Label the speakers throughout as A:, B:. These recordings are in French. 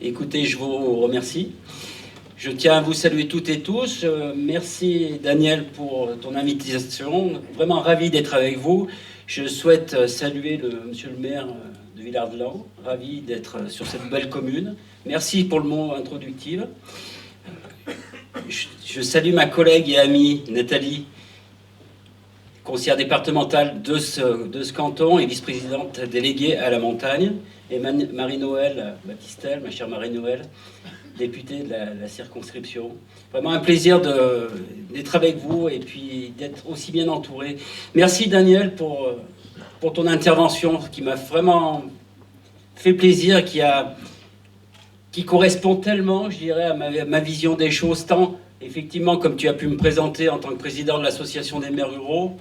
A: Écoutez, je vous remercie. Je tiens à vous saluer toutes et tous. Merci Daniel pour ton invitation. Vraiment ravi d'être avec vous. Je souhaite saluer monsieur le maire de Villard-de-Lans. Ravi d'être sur cette belle commune. Merci pour le mot introductif. Je salue ma collègue et amie Nathalie, conseillère départementale de ce canton et vice-présidente déléguée à la montagne, et Marie-Noël Baptistel, ma chère Marie-Noël, députée de la circonscription. Vraiment un plaisir d'être avec vous et puis d'être aussi bien entouré. Merci Daniel pour ton intervention qui m'a vraiment fait plaisir, qui correspond tellement, je dirais, à ma vision des choses, tant effectivement comme tu as pu me présenter en tant que président de l'association des maires ruraux,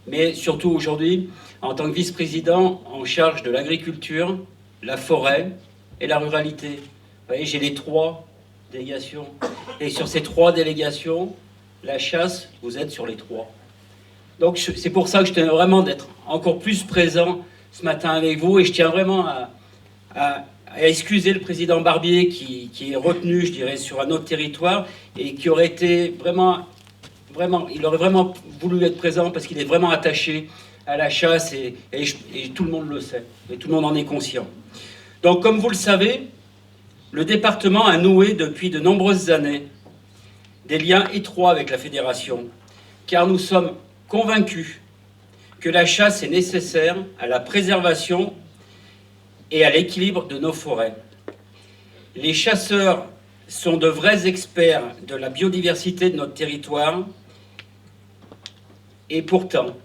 A: mais surtout aujourd'hui en tant que vice-président en charge de l'agriculture, la forêt et la ruralité. Vous voyez, j'ai les 3 délégations. Et sur ces 3 délégations, la chasse, vous êtes sur les 3. Donc c'est pour ça que je tenais vraiment d'être encore plus présent ce matin avec vous. Et je tiens vraiment à excuser le président Barbier qui est retenu, je dirais, sur un autre territoire et qui aurait été vraiment, il aurait vraiment voulu être présent parce qu'il est vraiment attaché à la chasse et tout le monde le sait. Et tout le monde en est conscient. Donc, comme vous le savez, le département a noué depuis de nombreuses années des liens étroits avec la fédération, car nous sommes convaincus que la chasse est nécessaire à la préservation et à l'équilibre de nos forêts. Les chasseurs sont de vrais experts de la biodiversité de notre territoire et pourtant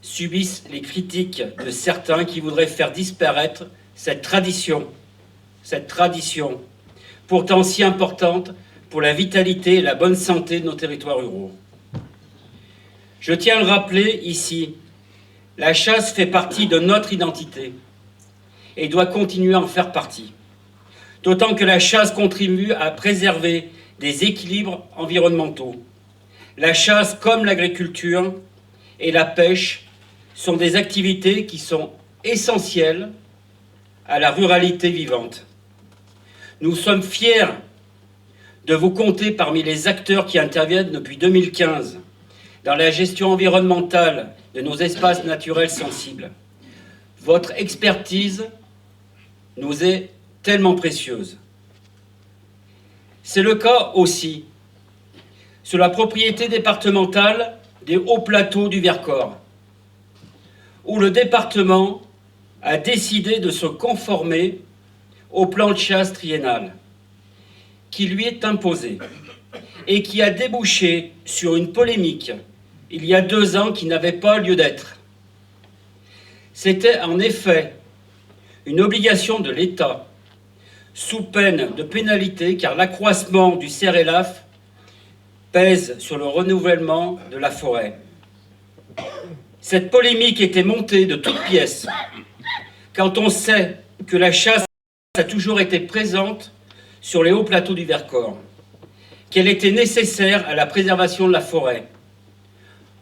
A: subissent les critiques de certains qui voudraient faire disparaître cette tradition, pourtant si importante pour la vitalité et la bonne santé de nos territoires ruraux. Je tiens à le rappeler ici, la chasse fait partie de notre identité et doit continuer à en faire partie. D'autant que la chasse contribue à préserver des équilibres environnementaux. La chasse, comme l'agriculture et la pêche, sont des activités qui sont essentielles à la ruralité vivante. Nous sommes fiers de vous compter parmi les acteurs qui interviennent depuis 2015 dans la gestion environnementale de nos espaces naturels sensibles. Votre expertise nous est tellement précieuse. C'est le cas aussi sur la propriété départementale des hauts plateaux du Vercors, où le département a décidé de se conformer au plan de chasse triennal qui lui est imposé et qui a débouché sur une polémique il y a 2 ans qui n'avait pas lieu d'être. C'était en effet une obligation de l'État sous peine de pénalité car l'accroissement du cerf-élaf pèse sur le renouvellement de la forêt. Cette polémique était montée de toutes pièces quand on sait que la chasse a toujours été présente sur les hauts plateaux du Vercors, qu'elle était nécessaire à la préservation de la forêt.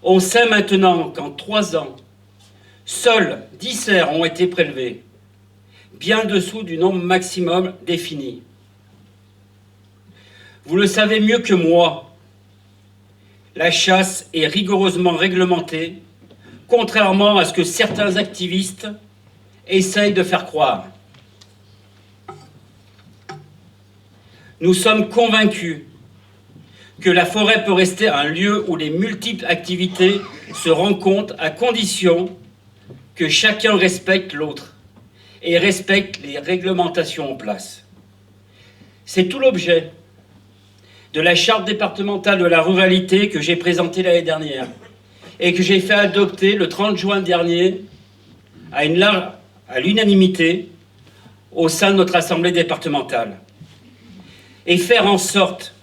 A: On sait maintenant qu'en 3 ans, seuls 10 cerfs ont été prélevés, bien dessous du nombre maximum défini. Vous le savez mieux que moi, la chasse est rigoureusement réglementée, contrairement à ce que certains activistes essayent de faire croire. Nous sommes convaincus que la forêt peut rester un lieu où les multiples activités se rencontrent à condition que chacun respecte l'autre et respecte les réglementations en place. C'est tout l'objet de la charte départementale de la ruralité que j'ai présentée l'année dernière et que j'ai fait adopter le 30 juin dernier à l'unanimité au sein de notre assemblée départementale. Et faire en sorte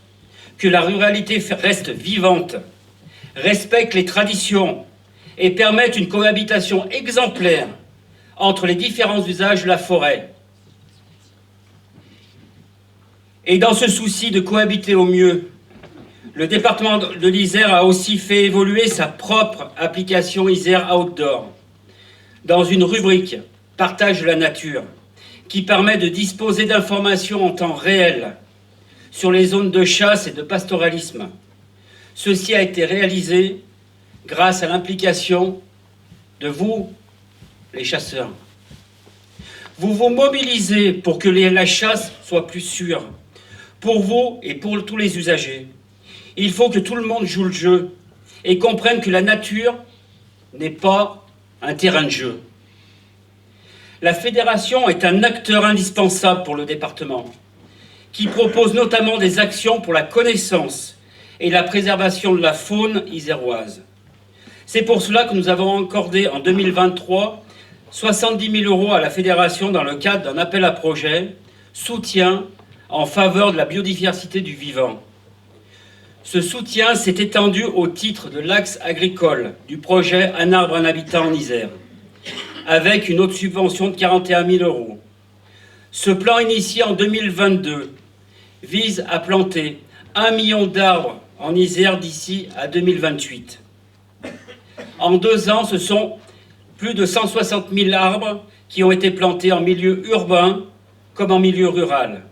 A: que la ruralité reste vivante, respecte les traditions et permette une cohabitation exemplaire entre les différents usages de la forêt. Et dans ce souci de cohabiter au mieux, le département de l'Isère a aussi fait évoluer sa propre application Isère Outdoor dans une rubrique « Partage de la nature » qui permet de disposer d'informations en temps réel sur les zones de chasse et de pastoralisme. Ceci a été réalisé grâce à l'implication de vous, les chasseurs. Vous vous mobilisez pour que la chasse soit plus sûre, pour vous et pour tous les usagers. Il faut que tout le monde joue le jeu et comprenne que la nature n'est pas un terrain de jeu. La fédération est un acteur indispensable pour le département, qui propose notamment des actions pour la connaissance et la préservation de la faune iséroise. C'est pour cela que nous avons accordé en 2023 70 000 € à la fédération dans le cadre d'un appel à projet soutien en faveur de la biodiversité du vivant. Ce soutien s'est étendu au titre de l'axe agricole du projet Un arbre, un habitat en Isère, avec une autre subvention de 41 000 €. Ce plan initié en 2022 vise à planter 1 million d'arbres en Isère d'ici à 2028. En 2 ans, ce sont plus de 160 000 arbres qui ont été plantés en milieu urbain comme en milieu rural,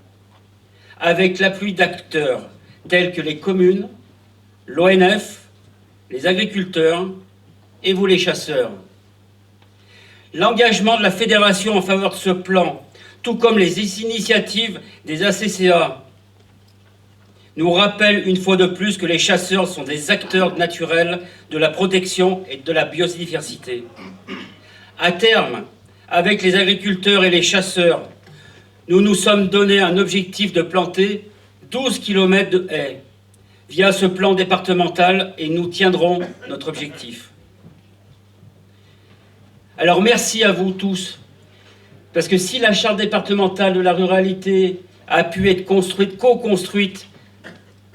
A: avec l'appui d'acteurs tels que les communes, l'ONF, les agriculteurs et vous les chasseurs. L'engagement de la fédération en faveur de ce plan, tout comme les initiatives des ACCA, nous rappelle une fois de plus que les chasseurs sont des acteurs naturels de la protection et de la biodiversité. À terme, avec les agriculteurs et les chasseurs, nous nous sommes donné un objectif de planter 12 km de haies via ce plan départemental et nous tiendrons notre objectif. Alors merci à vous tous, parce que si la charte départementale de la ruralité a pu être construite, co-construite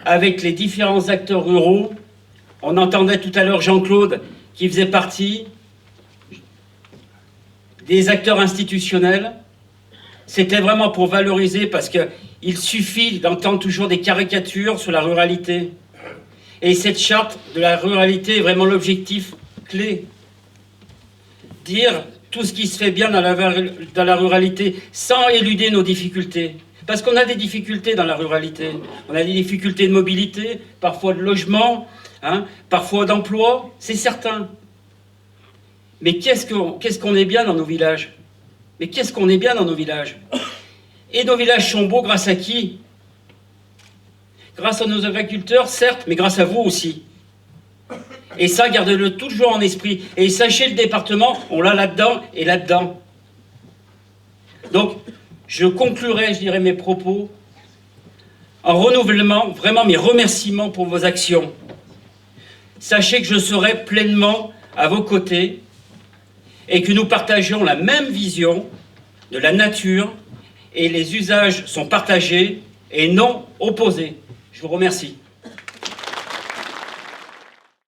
A: avec les différents acteurs ruraux, on entendait tout à l'heure Jean-Claude qui faisait partie des acteurs institutionnels, c'était vraiment pour valoriser, parce qu'il suffit d'entendre toujours des caricatures sur la ruralité. Et cette charte de la ruralité est vraiment l'objectif clé. Dire tout ce qui se fait bien dans la ruralité sans éluder nos difficultés. Parce qu'on a des difficultés dans la ruralité. On a des difficultés de mobilité, parfois de logement, parfois d'emploi, c'est certain. Mais qu'est-ce qu'on est bien dans nos villages? Mais qu'est-ce qu'on est bien dans nos villages? Et nos villages sont beaux grâce à qui? Grâce à nos agriculteurs, certes, mais grâce à vous aussi. Et ça, gardez-le toujours en esprit. Et sachez, le département, on l'a là-dedans et là-dedans. Donc, je conclurai, je dirais, mes propos en renouvelant vraiment mes remerciements pour vos actions. Sachez que je serai pleinement à vos côtés et que nous partageons la même vision de la nature et les usages sont partagés et non opposés. Je vous remercie.